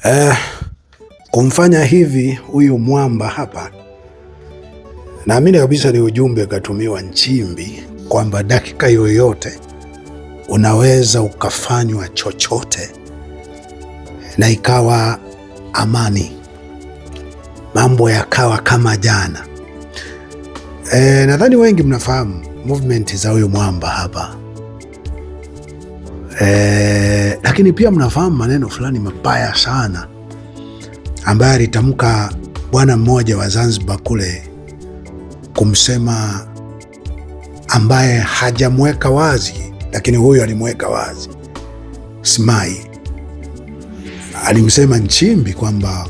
Eh, kumfanya hivi huyu mwamba hapa, naamini kabisa ni ujumbe katumiwa Nchimbi kwamba dakika yoyote unaweza ukafanywa chochote na ikawa amani, mambo yakawa kama jana. Nadhani wengi mnafahamu movement za huyu mwamba hapa, lakini pia mnafahamu maneno fulani mabaya sana ambaye alitamka bwana mmoja wa Zanzibar kule, kumsema ambaye hajamweka wazi, lakini huyu alimweka wazi. Smai alimsema Nchimbi kwamba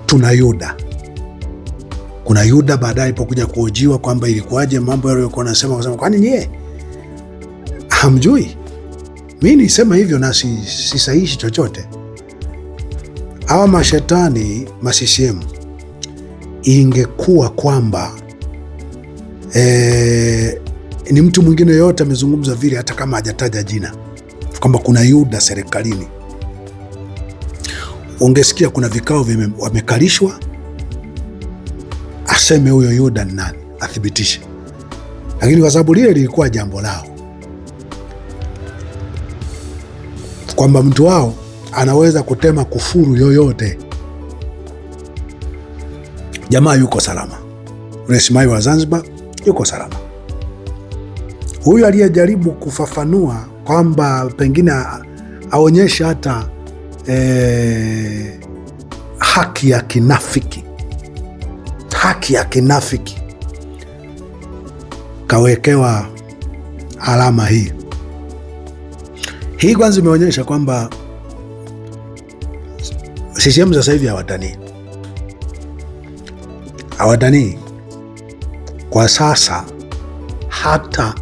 tuna Yuda, kuna Yuda. Baadaye alipokuja kuhojiwa kwamba ilikuwaje mambo yaliyokuwa nasema, kusema kwani nyie hamjui? Mimi nisema hivyo na sisahihi chochote. Hawa mashetani ma CCM, ingekuwa kwamba ni mtu mwingine yote amezungumza vile, hata kama hajataja jina, kwamba kuna Yuda serikalini, ungesikia kuna vikao wamekalishwa, aseme huyo Yuda ni nani, athibitishe. Lakini kwa sababu lile lilikuwa jambo lao, kwamba mtu wao anaweza kutema kufuru yoyote, jamaa yuko salama. Yule Smai wa Zanzibar yuko salama. Huyu aliyejaribu kufafanua kwamba pengine aonyeshe hata haki ya kinafiki, haki ya kinafiki, kawekewa alama hii. Hii kwanza imeonyesha kwamba CCM sasa hivi hawatanii kwa sasa. Hata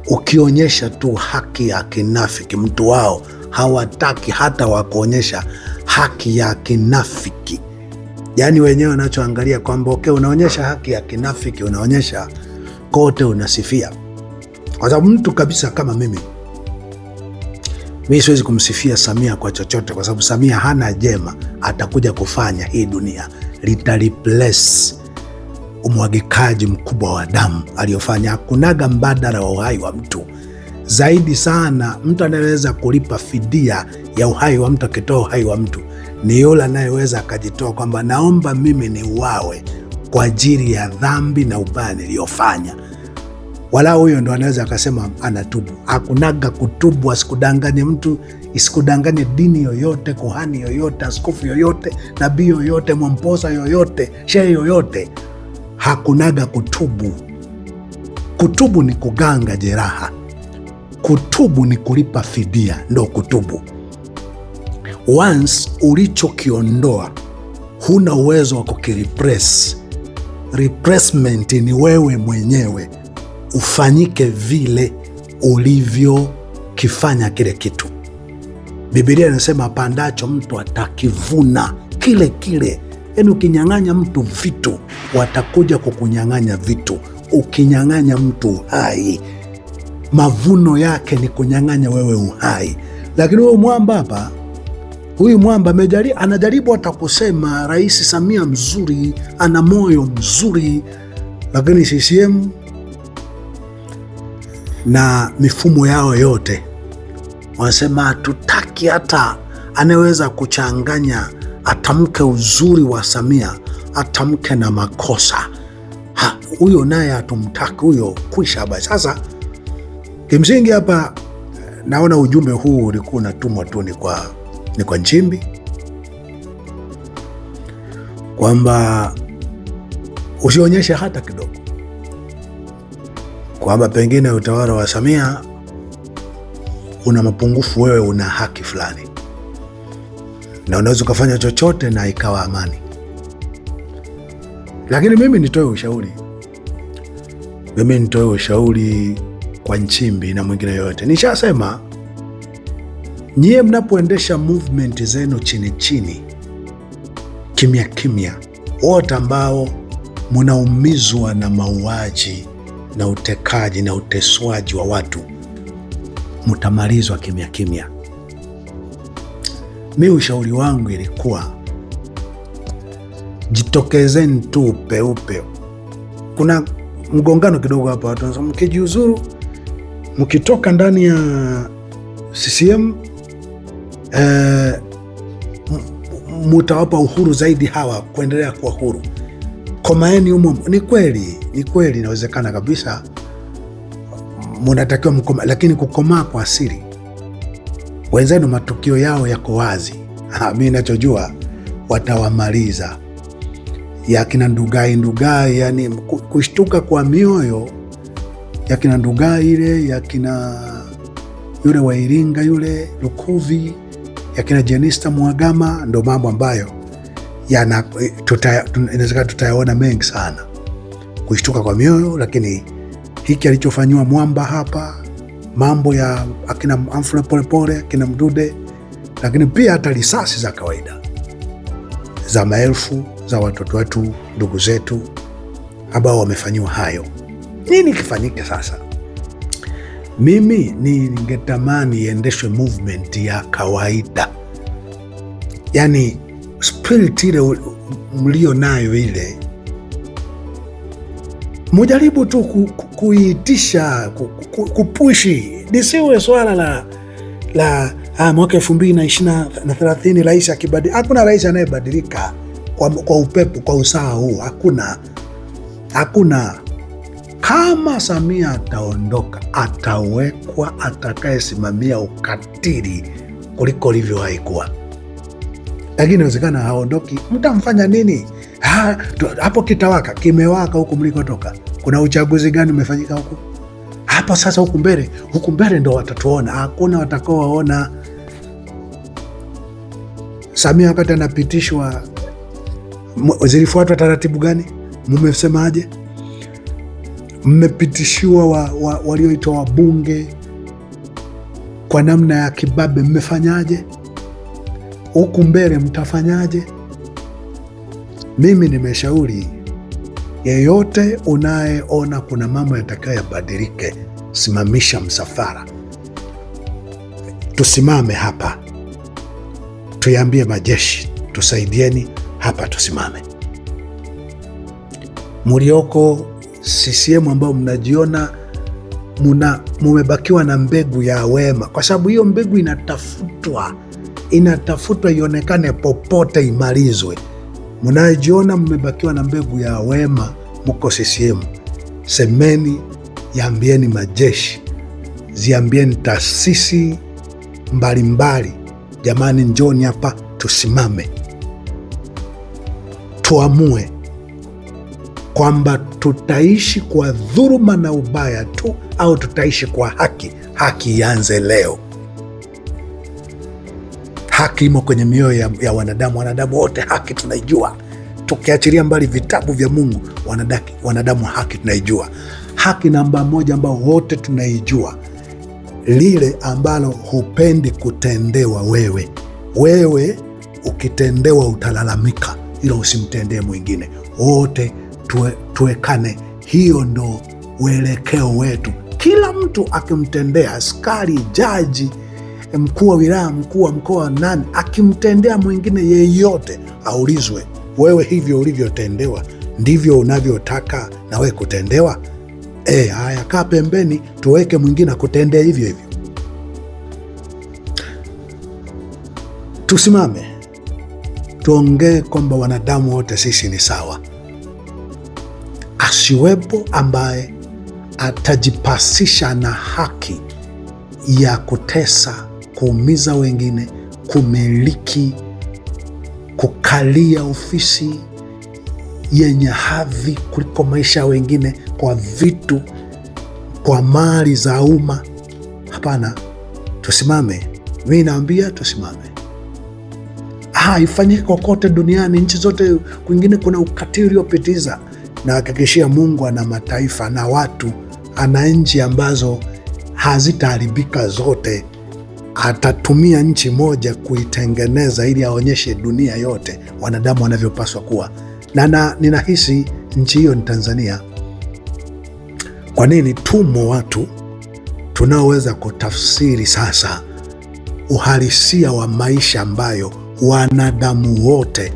ukionyesha tu haki ya kinafiki, mtu wao hawataki hata wakuonyesha haki ya kinafiki. Yaani wenyewe wanachoangalia kwamba okay, unaonyesha haki ya kinafiki, unaonyesha kote, unasifia. Kwa sababu mtu kabisa kama mimi siwezi kumsifia Samia kwa chochote, kwa sababu Samia hana jema atakuja kufanya hii dunia, replace umwagikaji mkubwa wa damu aliyofanya. Hakunaga mbadala wa uhai wa mtu. Zaidi sana mtu anayeweza kulipa fidia ya uhai wa mtu, akitoa uhai wa mtu, ni yule anayeweza akajitoa kwamba naomba mimi niuawe kwa ajili ya dhambi na ubaya niliyofanya. Wala huyo ndo anaweza akasema anatubu. Hakunaga kutubu, asikudanganye mtu, isikudanganye dini yoyote, kuhani yoyote, askofu yoyote, nabii yoyote, mwamposa yoyote, shehe yoyote. Hakunaga kutubu. Kutubu ni kuganga jeraha, kutubu ni kulipa fidia, ndo kutubu. Once ulichokiondoa huna uwezo wa kukirepress. Replacement ni wewe mwenyewe ufanyike vile ulivyokifanya kile kitu. Biblia inasema apandacho mtu atakivuna kile kile. Yaani ukinyang'anya mtu vitu, watakuja kukunyang'anya vitu. Ukinyang'anya mtu uhai, mavuno yake ni kunyang'anya wewe uhai. Lakini huyu mwamba hapa, huyu mwamba anajaribu hata kusema Rais Samia mzuri, ana moyo mzuri, lakini CCM na mifumo yao yote wanasema hatutaki hata anaweza kuchanganya, atamke uzuri wa Samia, atamke na makosa. Huyo naye hatumtaki, huyo kwisha basi. Sasa kimsingi hapa naona ujumbe huu ulikuwa unatumwa tu ni kwa Nchimbi, kwamba usionyeshe hata kidogo kwamba pengine utawala wa Samia una mapungufu, wewe una haki fulani na unaweza ukafanya chochote na ikawa amani. Lakini mimi nitoe ushauri kwa Nchimbi na mwingine yoyote. Nishasema nyie mnapoendesha movement zenu chini chini, kimya kimya, wote ambao munaumizwa na mauaji na utekaji na uteswaji wa watu, mtamalizwa kimya kimya. mi ushauri wangu ilikuwa jitokezeni tu upeupe. Kuna mgongano kidogo hapa, watu wanasema mkijiuzuru, mkitoka ndani ya CCM mutawapa uhuru zaidi hawa kuendelea kuwa huru. Komaeni humo. Ni kweli, inawezekana kabisa, munatakiwa mkoma, lakini kukomaa kwa siri. Wenzenu matukio yao yako wazi. Mi nachojua watawamaliza. Yakina Ndugai, yani kushtuka kwa mioyo yakina Ndugai ile, yakina yule wa Iringa yule Lukuvi, yakina Jenista Mhagama, ndo mambo ambayo inawezekana tutayaona mengi sana, kushtuka kwa mioyo. Lakini hiki alichofanyiwa Mwamba hapa, mambo ya akina Amfule Polepole, akina Mdude, lakini pia hata risasi za kawaida za maelfu za watoto wetu, ndugu zetu ambao wamefanyiwa hayo. Nini kifanyike sasa? Mimi ningetamani iendeshwe movement ya kawaida, yani spirit ile mlio nayo ile, mujaribu tu kuitisha, kupushi. Lisiwe swala la mwaka 2030 rais akibadilika. Hakuna rais anayebadilika kwa upepo, kwa usawa huu. Hakuna. Kama Samia ataondoka, atawekwa atakayesimamia ukatili kuliko ilivyowahi kuwa. Lakini inawezekana haondoki, mtamfanya nini? Hapo kitawaka, kimewaka huku mlikotoka. Kuna uchaguzi gani umefanyika huku? Hapa sasa huku mbele ndo watatuona. Hakuna watakao waona. Samia wakati anapitishwa, zilifuatwa taratibu gani? Mmesemaje? Mmepitishiwa walioitwa wabunge kwa namna ya kibabe, mmefanyaje? Huku mbele mtafanyaje? Mimi nimeshauri yeyote unayeona kuna mambo yatakayo yabadilike, simamisha msafara, tusimame hapa, tuiambie majeshi tusaidieni hapa, tusimame. Mulioko CCM ambao mnajiona mumebakiwa na mbegu ya wema, kwa sababu hiyo mbegu inatafutwa ionekane popote, imalizwe. Mnajiona mmebakiwa na mbegu ya wema, mko CCM, semeni, yambieni majeshi, ziambieni taasisi mbalimbali, jamani, njoni hapa tusimame, tuamue kwamba tutaishi kwa dhuluma na ubaya tu au tutaishi kwa haki. Haki ianze leo. Haki imo kwenye mioyo ya wanadamu. Wanadamu wote haki tunaijua, tukiachilia mbali vitabu vya Mungu. Wanadamu haki tunaijua. Haki namba moja ambao wote tunaijua, lile ambalo hupendi kutendewa wewe. Wewe ukitendewa utalalamika, ila usimtendee mwingine. Wote tuwekane, hiyo ndo uelekeo wetu. Kila mtu akimtendea, askari, jaji, mkuu wa wilaya, mkuu wa mkoa, nani akimtendea mwingine yeyote, aulizwe, wewe hivyo ulivyotendewa ndivyo unavyotaka na wewe kutendewa? Haya, kaa pembeni, tuweke mwingine akutendea hivyo hivyo. Tusimame tuongee kwamba wanadamu wote sisi ni sawa. Asiwepo ambaye atajipasisha na haki ya kutesa, kuumiza wengine, kumiliki, kukalia ofisi yenye hadhi kuliko maisha ya wengine, kwa vitu, kwa mali za umma. Hapana, tusimame. Mimi naambia tusimame. Ifanyike kokote duniani, nchi zote kwingine kuna ukatili uliopitiza. Na hakikishia Mungu ana mataifa na watu, ana nchi ambazo hazitaharibika zote. Atatumia nchi moja kuitengeneza ili aonyeshe dunia yote wanadamu wanavyopaswa kuwa. Na ninahisi nchi hiyo ni Tanzania. Kwa nini? Tumo watu tunaoweza kutafsiri sasa uhalisia wa maisha ambayo wanadamu wote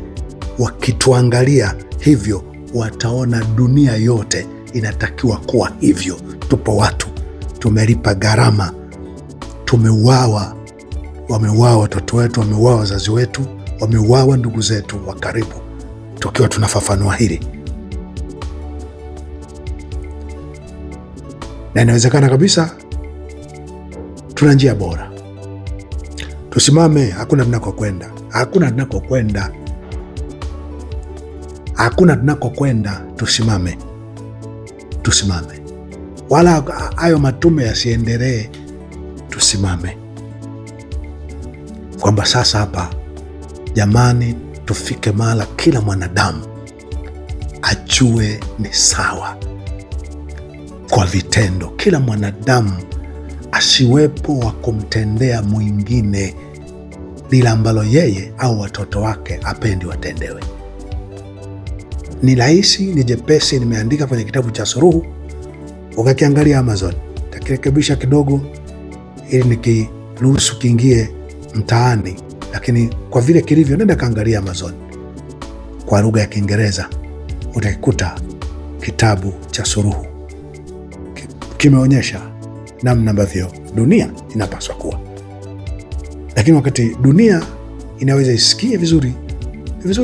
wakituangalia hivyo wataona dunia yote inatakiwa kuwa hivyo. Tupo watu tumelipa gharama, tumeuawa, wameuawa watoto wetu, wameuawa wazazi wetu, wameuawa ndugu zetu wa karibu, tukiwa tunafafanua hili. Na inawezekana kabisa tuna njia bora. Tusimame, hakuna tunakokwenda, hakuna tunakokwenda, hakuna tunakokwenda. Tusimame, tusimame, wala hayo matume yasiendelee. Tusimame kwamba sasa hapa, jamani, tufike mahala kila mwanadamu ajue ni sawa kwa vitendo. Kila mwanadamu asiwepo wa kumtendea mwingine lile ambalo yeye au watoto wake apendi watendewe. Ni rahisi, ni jepesi. Nimeandika kwenye kitabu cha Suluhu, ukakiangalia Amazon. Takirekebisha kidogo ili nikiruhusu kiingie mtaani, lakini kwa vile kilivyo, nenda kaangalia Amazon kwa lugha ya Kiingereza, utakikuta kitabu cha Suluhu kimeonyesha namna ambavyo dunia inapaswa kuwa. Lakini wakati dunia inaweza isikie vizuri,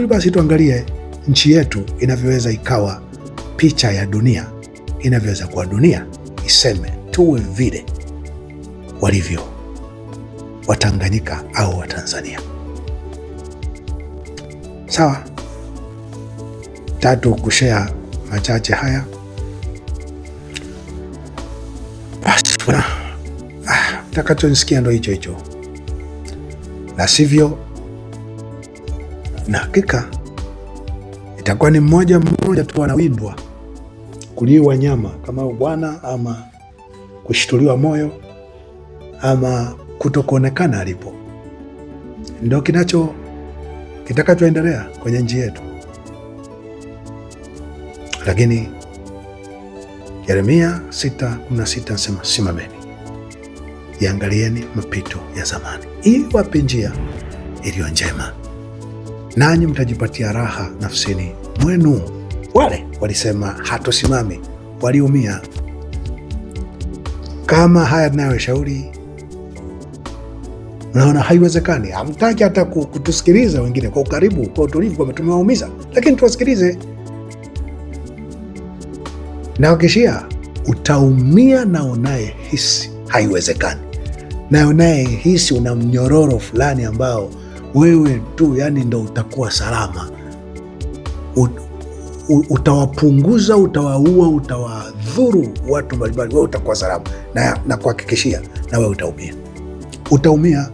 basi tuangalie nchi yetu inavyoweza ikawa picha ya dunia, inavyoweza kuwa dunia iseme tuwe vile walivyo Watanganyika au Watanzania. Sawa? Tatu, kushare machache haya. Basi utakachonisikia ndo hicho, na sivyo, na hakika itakuwa ni mmoja tu anawindwa kuliwa nyama kama bwana, ama kushituliwa moyo, ama kutokuonekana alipo. Ndo kitakachoendelea kwenye nchi yetu. Lakini Yeremia 6:16 nasema, simameni, iangalieni mapito ya zamani, ili wape njia iliyo njema, nanyi mtajipatia raha nafsini mwenu. Wale walisema hatusimami, waliumia. Kama haya tunayoshauri unaona haiwezekani, hamtaki hata kutusikiliza wengine kwa ukaribu, kwa utulivu, kwamba tumewaumiza, lakini tuwasikilize. Na wakishia, utaumia na unayehisi haiwezekani, na unayehisi una mnyororo fulani ambao wewe tu ndo utakuwa salama. Utawapunguza, utawaua, utawadhuru watu mbalimbali, wewe utakuwa salama, na kuhakikishia na wewe utaumia.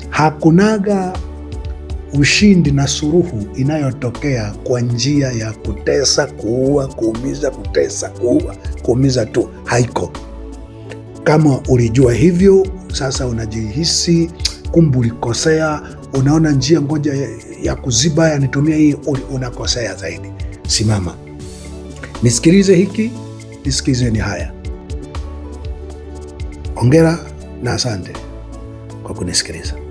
Hakunaga ushindi na suluhu inayotokea kwa njia ya kutesa, kuua, kuumiza, kutesa, kuua, kuumiza tu. Haiko. Kama ulijua hivyo, sasa unajihisi kumbe ulikosea, unaona njia ngoja ya kuziba, yanitumia hii, unakosea zaidi. Simama, nisikilize hiki, nisikilize ni haya. Hongera na asante kwa kunisikiliza.